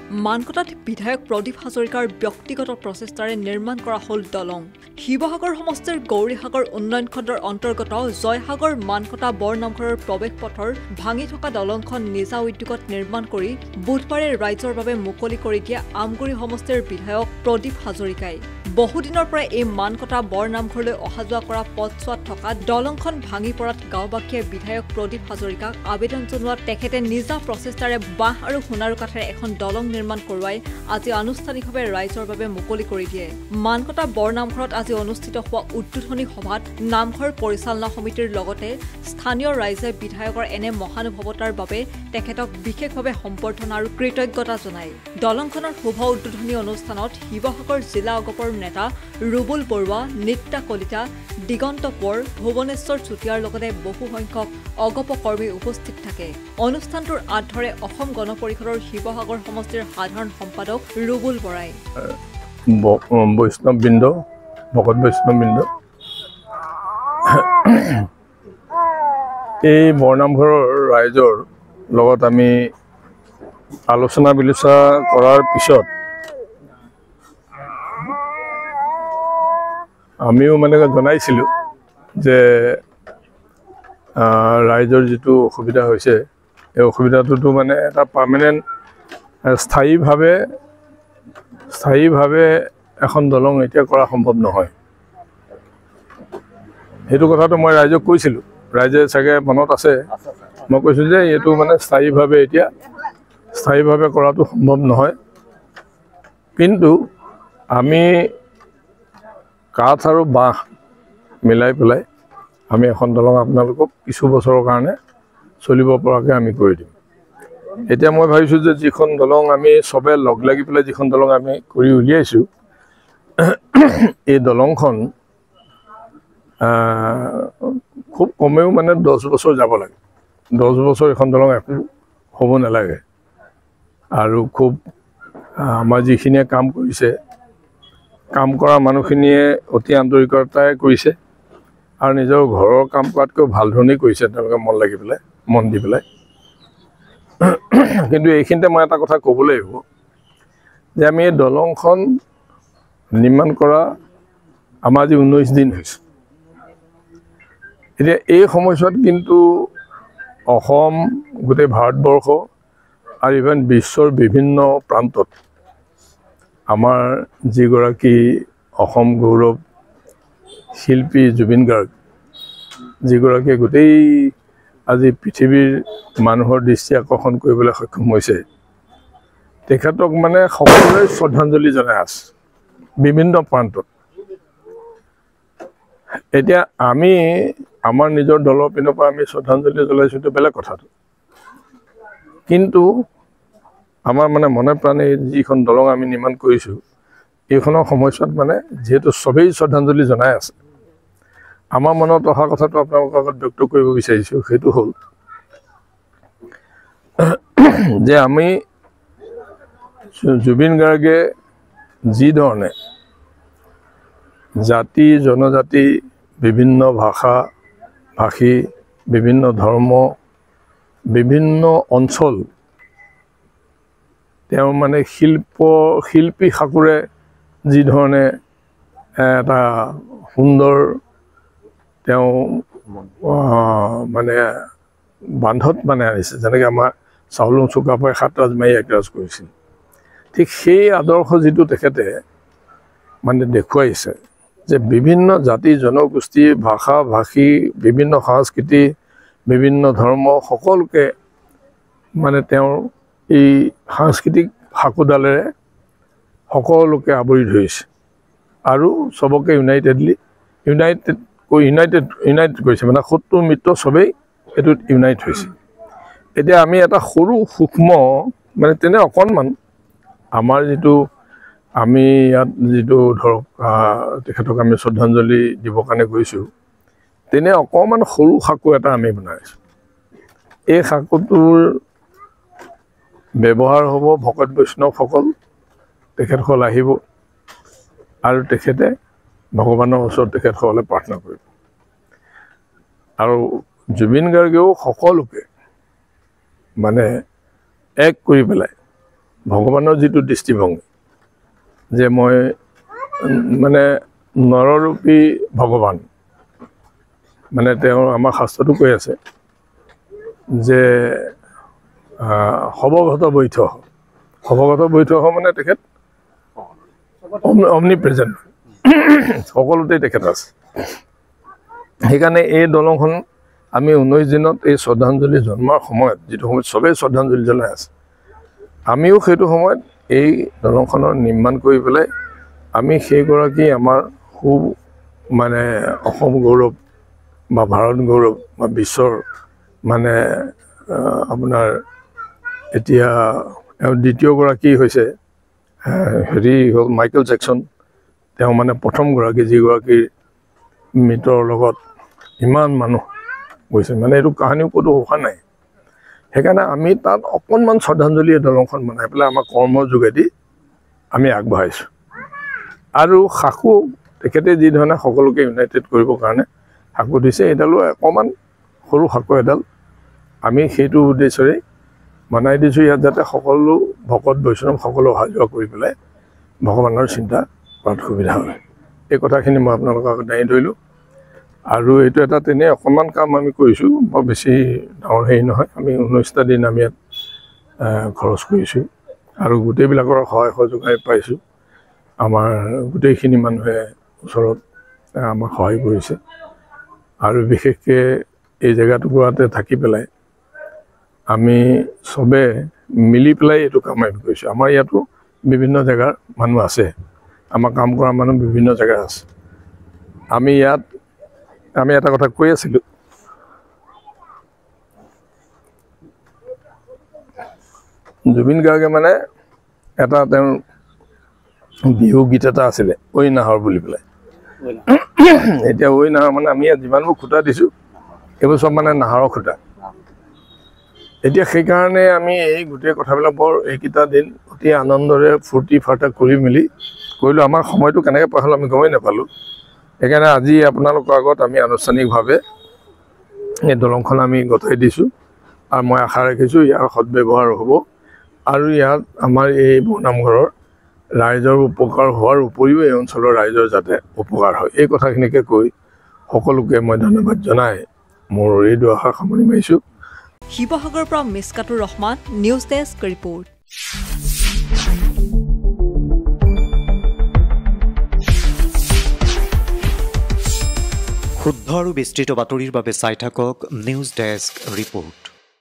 মানকটাত বিধায়ক প্ৰদীপ হাজৰিকাৰ ব্যক্তিগত প্ৰচেষ্টাৰে নিৰ্মাণ কৰা হ'ল দলং। শিৱসাগৰ সমষ্টিৰ গৌৰীসাগৰ উন্নয়ন খণ্ডৰ অন্তৰ্গত জয়সাগৰ মানকটা বৰ নামঘৰৰ প্ৰৱেশ পথৰ ভাঙি থকা দলংখন নিজা উদ্যোগত নিৰ্মাণ কৰি বুধবাৰে ৰাইজৰ বাবে মুকলি কৰি দিয়ে আমগুৰি সমষ্টিৰ বিধায়ক প্ৰদীপ হাজৰিকাই। বহুদিনৰ পৰা এই মানকটা বৰ নামঘৰলৈ অহা যোৱা কৰা পথছোৱাত থকা দলংখন ভাঙি পৰাত গাঁওবাসীয়ে বিধায়ক প্ৰদীপ হাজৰিকাক আবেদন জনোৱাত তেখেতে নিজা প্ৰচেষ্টাৰে বাঁহ আৰু সোণাৰু কাঠেৰে এখন দলং নিৰ্মাণ কৰোৱাই আজি আনুষ্ঠানিকভাৱে ৰাইজৰ বাবে মুকলি কৰি দিয়ে। মানকটা বৰ নামঘৰত আজি অনুষ্ঠিত হোৱা উদ্বোধনী সভাত নামঘৰ পৰিচালনা সমিতিৰ লগতে স্থানীয় ৰাইজে বিধায়কৰ এনে মহানুভৱতাৰ বাবে তেখেতক বিশেষভাৱে সম্বৰ্ধনা আৰু কৃতজ্ঞতা জনায়। দলংখনৰ শুভ উদ্বোধনী অনুষ্ঠানত শিৱসাগৰ জিলা অগপৰ নেতা ৰুবুল বৰুৱা, নিত্যা কলিতা, দিগন্ত কোঁৱৰ, ভুৱনেশ্বৰ চুতীয়াৰ লগতে বহু সংখ্যক অগপ কৰ্মী উপস্থিত থাকে। অনুষ্ঠানটোৰ আঁত ধৰে অসম গণ পৰিষদৰ শিৱসাগৰ সমষ্টিৰ সাধাৰণ সম্পাদক ৰুবুল বৰাই। বৈষ্ণৱবৃন্দ, ভকত বৈষ্ণৱবৃন্দ, এই বৰনামঘৰৰ ৰাইজৰ লগত আমি আলোচনা বিলোচনা কৰাৰ পিছত আমিও মানে জনাইছিলোঁ যে ৰাইজৰ যিটো অসুবিধা হৈছে এই অসুবিধাটোতো মানে এটা পাৰ্মানেণ্ট স্থায়ীভাৱে এখন দলং এতিয়া কৰা সম্ভৱ নহয়। সেইটো কথাটো মই ৰাইজক কৈছিলোঁ, ৰাইজে চাগে মনত আছে। মই কৈছোঁ যে এইটো মানে স্থায়ীভাৱে কৰাটো সম্ভৱ নহয়, কিন্তু আমি কাঠ আৰু বাঁহ মিলাই পেলাই আমি এখন দলং আপোনালোকক কিছু বছৰৰ কাৰণে চলিব পৰাকৈ আমি কৰি দিম। এতিয়া মই ভাবিছোঁ যে যিখন দলং আমি চবে লগ লাগি পেলাই যিখন দলং আমি কৰি উলিয়াইছোঁ, এই দলংখন খুব কমেও মানে 10 বছৰ যাব লাগে। 10 বছৰ এখন দলং একো হ'ব নালাগে। আৰু খুব আমাৰ যিখিনিয়ে কাম কৰিছে, কাম কৰা মানুহখিনিয়ে অতি আন্তৰিকতাৰে কৰিছে আৰু নিজৰ ঘৰৰ কাম কৰাতকৈ ভাল ধৰণেই কৰিছে, তেওঁলোকে মন দি পেলাই। কিন্তু এইখিনিতে মই এটা কথা ক'ব লাগিব যে আমি এই দলংখন নিৰ্মাণ কৰা আমাৰ আজি 19 দিন হৈছে। এতিয়া এই সময়ছোৱাত কিন্তু অসম, গোটেই ভাৰতবৰ্ষ আৰু ইভেন বিশ্বৰ বিভিন্ন প্ৰান্তত আমাৰ যিগৰাকী অসম গৌৰৱ শিল্পী জুবিন গাৰ্গ, যিগৰাকীয়ে গোটেই আজি পৃথিৱীৰ মানুহৰ দৃষ্টি আকৰ্ষণ কৰিবলৈ সক্ষম হৈছে, তেখেতক মানে সকলোৱে শ্ৰদ্ধাঞ্জলি জনাই আছে বিভিন্ন প্ৰান্তত। এতিয়া আমি আমাৰ নিজৰ দলৰ পিনৰ পৰা আমি শ্ৰদ্ধাঞ্জলি জ্বলাইছোঁ, এইটো বেলেগ কথাটো। কিন্তু আমাৰ মানে মনে প্ৰাণে যিখন দলং আমি নিৰ্মাণ কৰিছোঁ, এইখনৰ সময়ছোৱাত মানে যিহেতু চবেই শ্ৰদ্ধাঞ্জলি জনাই আছে, আমাৰ মনত অহা কথাটো আপোনালোকৰ আগত ব্যক্ত কৰিব বিচাৰিছোঁ। সেইটো হ'ল যে আমি জুবিন গাৰ্গে যি ধৰণে জাতি জনজাতি, বিভিন্ন ভাষা ভাষী, বিভিন্ন ধৰ্ম, বিভিন্ন অঞ্চল তেওঁ মানে শিল্পী সাকোৰে যি ধৰণে এটা সুন্দৰ তেওঁ মানে বান্ধত মানে আনিছে, যেনেকৈ আমাৰ চাউলুং চুকাফাই 7 ৰাজ মাৰি 1 ৰাজ কৰিছিল, ঠিক সেই আদৰ্শ যিটো তেখেতে মানে দেখুৱাইছে যে বিভিন্ন জাতি জনগোষ্ঠী, ভাষা ভাষী, বিভিন্ন সংস্কৃতি, বিভিন্ন ধৰ্ম সকলোকে মানে তেওঁৰ এই সাংস্কৃতিক সাকোডালেৰে সকলোকে আৱৰি ধৰিছে আৰু চবকে ইউনাইটেড কৰিছে, মানে শত্ৰু মিত্ৰ চবেই এইটোত ইউনাইট হৈছে। এতিয়া আমি এটা সৰু সূক্ষ্ম মানে তেনে অকণমান আমাৰ আমি ইয়াত যিটো ধৰক তেখেতক আমি শ্ৰদ্ধাঞ্জলি দিবৰ কাৰণে গৈছোঁ, তেনে অকণমান সৰু সাঁকো এটা আমি বনাইছোঁ। এই সাঁকোটোৰ ব্যৱহাৰ হ'ব ভকত বৈষ্ণৱসকল, তেখেতসকল আহিব আৰু তেখেতে ভগৱানৰ ওচৰত তেখেতসকলে প্ৰাৰ্থনা কৰিব। আৰু জুবিন গাৰ্গেও সকলোকে মানে এক কৰি পেলাই ভগৱানৰ যিটো দৃষ্টিভংগী যে মই মানে নৰৰূপী ভগৱান মানে তেওঁ আমাৰ শাস্ত্ৰটো কৈ আছে যে সবগত বৈঠ মানে তেখেত অমনি প্ৰেজেণ্ট সকলোতে তেখেত আছে সেইকাৰণে এই দলংখন আমি 19 দিনত এই শ্ৰদ্ধাঞ্জলি জন্মৰ সময়ত যেটো সময়ত সবে শ্ৰদ্ধাঞ্জলি জনাই আছে আমিও সেইটো সময়ত এই দলংখনৰ নিৰ্মাণ কৰি পেলাই আমি সেই গৰাকী আমাৰ খুব মানে অসম গৌৰৱ বা ভাৰত গৌৰৱ বা বিশ্বৰ মানে আপোনাৰ এতিয়া দ্বিতীয় গৰাকী হৈছে হেৰি হ'ল মাইকেল জেকসন তেওঁ মানে প্ৰথম গৰাকী যি গৰাকী মিটৰ লগত ইমান মানুহ গৈছে মানে এইটো কাহিনী ক'তো হোৱা নাই সেইকাৰণে আমি তাত অকণমান শ্ৰদ্ধাঞ্জলি দলংখন বনাই পেলাই আমাৰ কৰ্মৰ যোগেদি আমি আগবঢ়াইছোঁ আৰু সাকু তেখেতে যি ধৰণে সকলোকে ইউনাইটেড কৰিবৰ কাৰণে সাকু দিছে এডালো অকণমান সৰু সাকু এডাল আমি সেইটো উদ্দেশ্যৰে বনাই দিছোঁ ইয়াত যাতে সকলো ভকত বৈষ্ণৱ সকলো অহা যোৱা কৰি পেলাই ভগৱানৰ চিন্তা কৰাত সুবিধা হয় এই কথাখিনি মই আপোনালোকক দাঙি ধৰিলোঁ আৰু এইটো এটা তেনে অকণমান কাম আমি কৰিছোঁ বৰ বেছি ডাঙৰ হেৰি নহয় আমি 19টা দিন আমি ইয়াত খৰচ কৰিছোঁ আৰু গোটেইবিলাকৰ সহায় সহযোগ পাইছোঁ আমাৰ গোটেইখিনি মানুহে ওচৰত আমাক সহায় কৰিছে আৰু বিশেষকৈ এই জেগাটুকুৰাতে থাকি পেলাই আমি সবে মিলি পেলাই এইটো কাম আমি কৰিছোঁ আমাৰ ইয়াতো বিভিন্ন জেগাৰ মানুহ আছে আমাৰ কাম কৰা মানুহ বিভিন্ন জেগাত আছে আমি এটা কথা কৈ আছিলোঁ জুবিন গাৰ্গে মানে এটা তেওঁৰ বিহু গীত এটা আছিলে ঐ নাহৰ বুলি পেলাই এতিয়া ঐ নাহৰ মানে আমি ইয়াত যিমানবোৰ খুঁটা দিছোঁ এইবোৰ চব মানে নাহৰৰ খুঁটা এতিয়া সেইকাৰণে আমি এই গোটেই কথাবিলাক বৰ এইকেইটা দিন অতি আনন্দৰে ফূৰ্তি ফাৰ্তা কৰি মেলি কৰিলোঁ আমাৰ সময়টো কেনেকৈ পাৰ হ'ল আমি গমেই নাপালোঁ সেইকাৰণে আজি আপোনালোকৰ আগত আমি আনুষ্ঠানিকভাৱে এই দলংখন আমি গতাই দিছোঁ আৰু মই আশা ৰাখিছোঁ ইয়াৰ সদব্যৱহাৰ হ'ব আৰু ইয়াত আমাৰ এই বৰনামঘৰৰ ৰাইজৰ উপকাৰ হোৱাৰ উপৰিও এই অঞ্চলৰ ৰাইজৰ যাতে উপকাৰ হয় এই কথাখিনিকে কৈ সকলোকে মই ধন্যবাদ জনাই মোৰ এই দুআষাৰ সামৰণি মাৰিছোঁ শিৱসাগৰৰ পৰা মিছকাতুৰ ৰহমান নিউজ ডেস্ক ৰিপৰ্ট শুদ্ধ আৰু বিস্তৃত বাতৰিৰ বাবে চাই থাকক নিউজ ডেস্ক ৰিপৰ্ট।